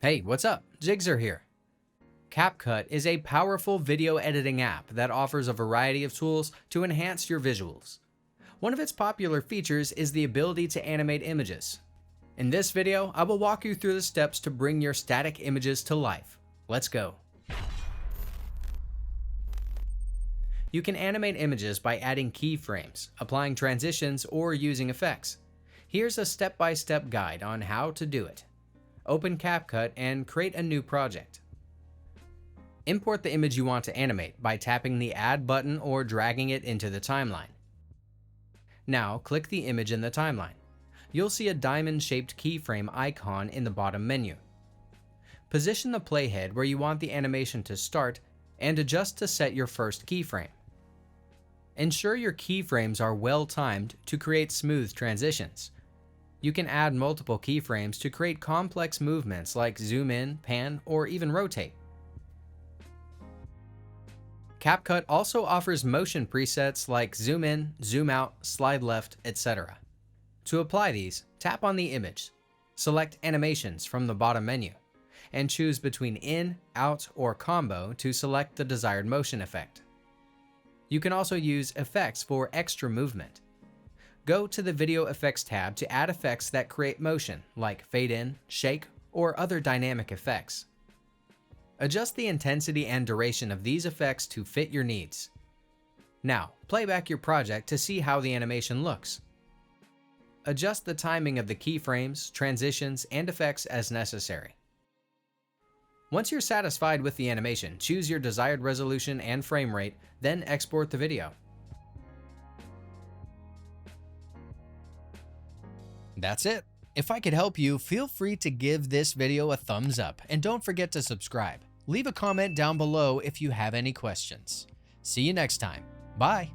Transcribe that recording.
Hey, what's up? Jigxor here. CapCut is a powerful video editing app that offers a variety of tools to enhance your visuals. One of its popular features is the ability to animate images. In this video, I will walk you through the steps to bring your static images to life. Let's go. You can animate images by adding keyframes, applying transitions, or using effects. Here's a step-by-step guide on how to do it. Open CapCut and create a new project. Import the image you want to animate by tapping the Add button or dragging it into the timeline. Now click the image in the timeline. You'll see a diamond-shaped keyframe icon in the bottom menu. Position the playhead where you want the animation to start and adjust to set your first keyframe. Ensure your keyframes are well-timed to create smooth transitions. You can add multiple keyframes to create complex movements like zoom in, pan, or even rotate. CapCut also offers motion presets like zoom in, zoom out, slide left, etc. To apply these, tap on the image, select Animations from the bottom menu, and choose between In, Out, or Combo to select the desired motion effect. You can also use effects for extra movement. Go to the Video Effects tab to add effects that create motion, like fade in, shake, or other dynamic effects. Adjust the intensity and duration of these effects to fit your needs. Now, play back your project to see how the animation looks. Adjust the timing of the keyframes, transitions, and effects as necessary. Once you're satisfied with the animation, choose your desired resolution and frame rate, then export the video. That's it. If I could help you, feel free to give this video a thumbs up and don't forget to subscribe. Leave a comment down below if you have any questions. See you next time. Bye.